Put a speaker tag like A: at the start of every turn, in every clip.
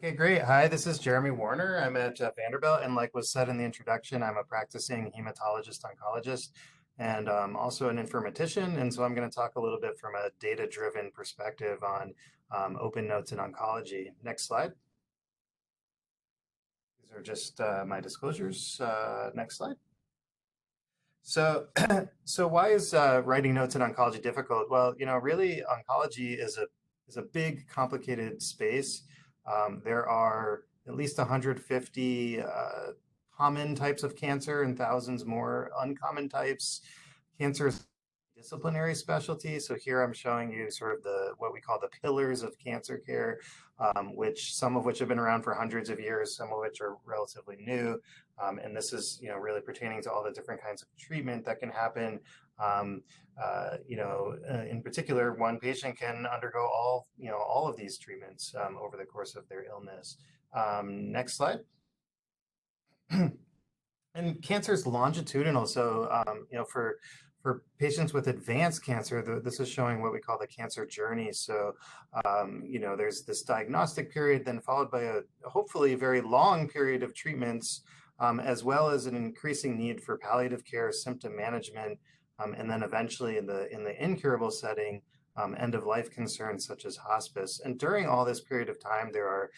A: Okay, great. Hi, this is Jeremy Warner. I'm at Vanderbilt, and like was said in the introduction, I'm a practicing hematologist oncologist and also an informatician. And so I'm going to talk a little bit from a data-driven perspective on open notes in oncology. Next slide. These are just my disclosures. Next slide. So, so why is writing notes in oncology difficult? Well, really, oncology is a big, complicated space. There are at least 150 common types of cancer and thousands more uncommon types. Cancer is a disciplinary specialty. So here I'm showing you sort of the what we call the pillars of cancer care, which some of which have been around for hundreds of years, some of which are relatively new. And this is, really pertaining to all the different kinds of treatment that can happen. In particular, one patient can undergo all of these treatments over the course of their illness. Next slide. And cancer is longitudinal, so for patients with advanced cancer, this is showing what we call the cancer journey. So, there's this diagnostic period, then followed by a hopefully very long period of treatments, as well as an increasing need for palliative care, symptom management, and then eventually in the incurable setting, end of life concerns such as hospice. And during all this period of time, there are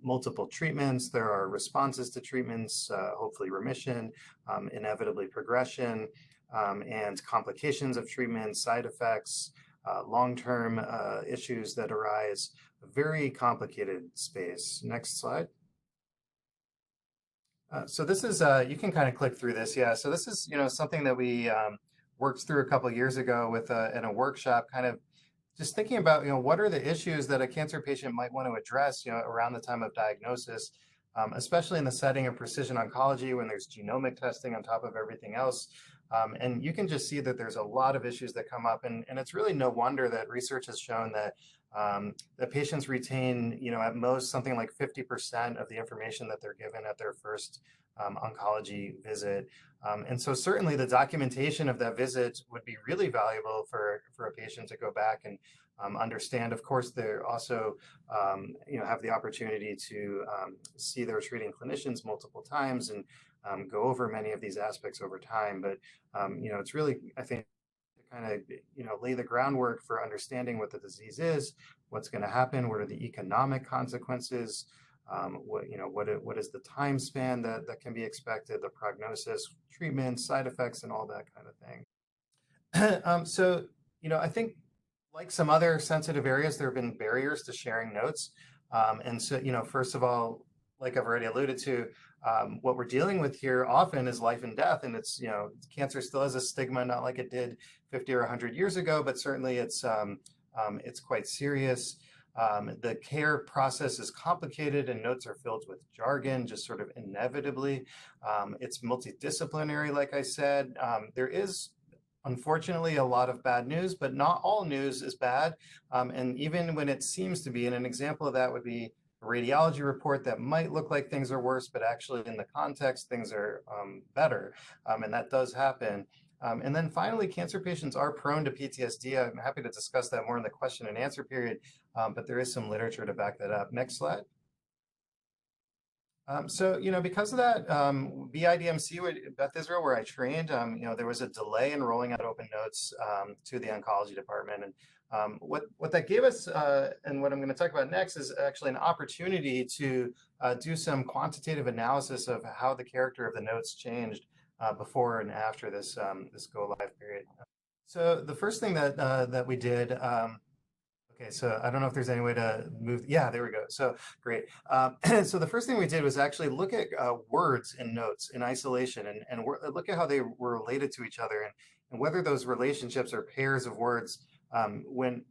A: multiple treatments, there are responses to treatments, hopefully remission, inevitably progression, and complications of treatment, side effects, long-term issues that arise. A very complicated space. Next slide. So this is, you can kind of click through this. Yeah, so this is, something that we worked through a couple of years ago with in a workshop, kind of just thinking about, what are the issues that a cancer patient might want to address, around the time of diagnosis, especially in the setting of precision oncology when there's genomic testing on top of everything else. And you can just see that there's a lot of issues that come up, and it's really no wonder that research has shown that that patients retain, at most something like 50% of the information that they're given at their first oncology visit. And so certainly the documentation of that visit would be really valuable for a patient to go back and understand. Of course, they're also, have the opportunity to see their treating clinicians multiple times and go over many of these aspects over time. But, it's really, I think, to kind of, lay the groundwork for understanding what the disease is, what's going to happen, what are the economic consequences, what is the time span that can be expected, the prognosis, treatment, side effects, and all that kind of thing. So, I think like some other sensitive areas, there have been barriers to sharing notes. And so, first of all, like I've already alluded to, what we're dealing with here often is life and death, and it's, cancer still has a stigma, not like it did 50 or 100 years ago, but certainly it's quite serious. The care process is complicated and notes are filled with jargon, just sort of inevitably. It's multidisciplinary, like I said. There is, unfortunately, a lot of bad news, but not all news is bad. And even when it seems to be, and an example of that would be a radiology report that might look like things are worse, but actually in the context, things are better. And that does happen. And then finally, cancer patients are prone to PTSD. I'm happy to discuss that more in the question and answer period, but there is some literature to back that up. Next slide. So, because of that, BIDMC, Beth Israel, where I trained, there was a delay in rolling out open notes to the oncology department. And what that gave us, and what I'm going to talk about next, is actually an opportunity to do some quantitative analysis of how the character of the notes changed before and after this go live period. So the first thing that we did. Okay, so I don't know if there's any way to move. Yeah, there we go. So great. So the first thing we did was actually look at words in notes in isolation and look at how they were related to each other and whether those relationships or pairs of words went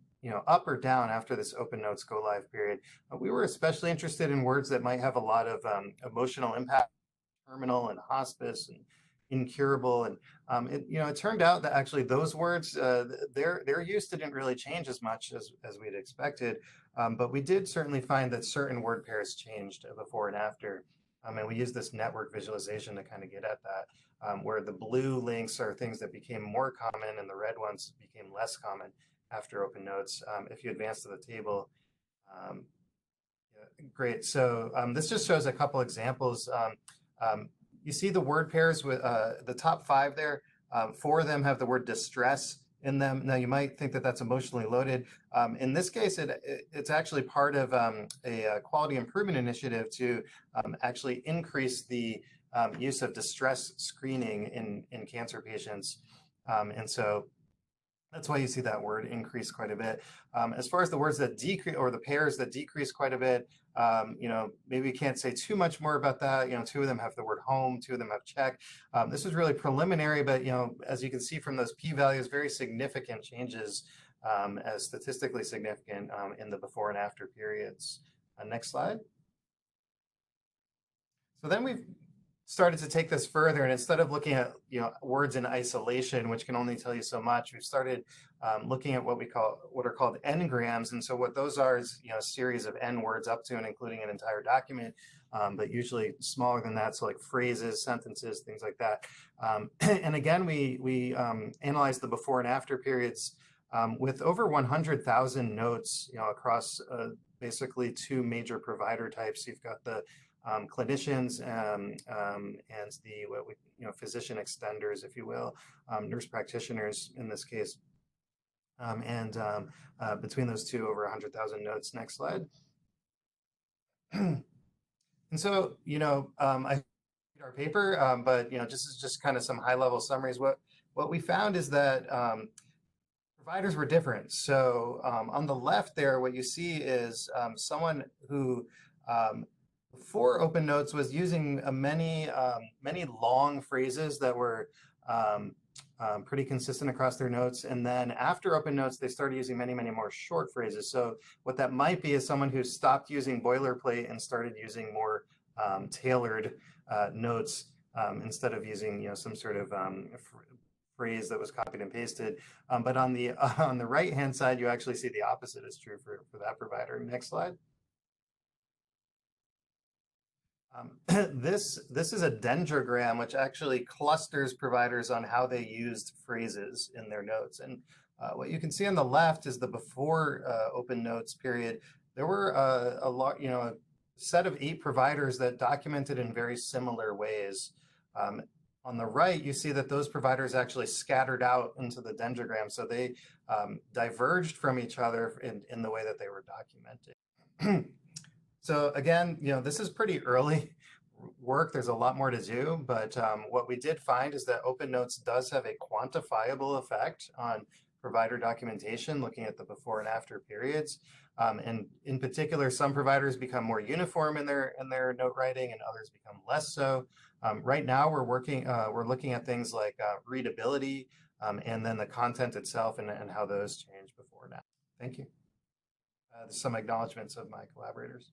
A: up or down after this open notes go live period. We were especially interested in words that might have a lot of emotional impact, terminal and hospice and incurable, and it turned out that actually those words, their use didn't really change as much as we'd expected, but we did certainly find that certain word pairs changed before and after, and we used this network visualization to kind of get at that, where the blue links are things that became more common and the red ones became less common after open notes. If you advance to the table, Great. So this just shows a couple examples. You see the word pairs with the top five there. Four of them have the word distress in them. Now you might think that that's emotionally loaded. In this case, it's actually part of a quality improvement initiative to actually increase the use of distress screening in cancer patients. And so that's why you see that word increase quite a bit. As far as the words that decrease or the pairs that decrease quite a bit, maybe you can't say too much more about that. Two of them have the word home, two of them have check. This is really preliminary, but as you can see from those p-values, very significant changes, as statistically significant in the before and after periods. Next slide. So then we've started to take this further, and instead of looking at words in isolation, which can only tell you so much, we've started looking at what are called Engrams. And so what those are is a series of N words up to and including an entire document, but usually smaller than that, so like phrases, sentences, things like that. And again, we analyzed the before and after periods with over 100,000 notes across basically two major provider types. You've got the clinicians and the physician extenders, if you will, nurse practitioners in this case, and between those two, over 100,000 notes. Next slide. And so I read our paper, but just kind of some high-level summaries. What we found is that providers were different. So on the left there, what you see is someone who before Open Notes was using many long phrases that were pretty consistent across their notes. And then after Open Notes, they started using many more short phrases. So what that might be is someone who stopped using boilerplate and started using more tailored notes instead of using some sort of phrase that was copied and pasted. But on the right-hand side, you actually see the opposite is true for that provider. Next slide. This is a dendrogram, which actually clusters providers on how they used phrases in their notes. And what you can see on the left is the before Open Notes period. There were a set of 8 providers that documented in very similar ways. On the right, you see that those providers actually scattered out into the dendrogram, so they diverged from each other in the way that they were documenting. So again, this is pretty early work. There's a lot more to do, but what we did find is that Open Notes does have a quantifiable effect on provider documentation, looking at the before and after periods. And in particular, some providers become more uniform in their note writing, and others become less so. Right now, we're looking at things like readability, and then the content itself and how those change before and after. Thank you. Some acknowledgments of my collaborators.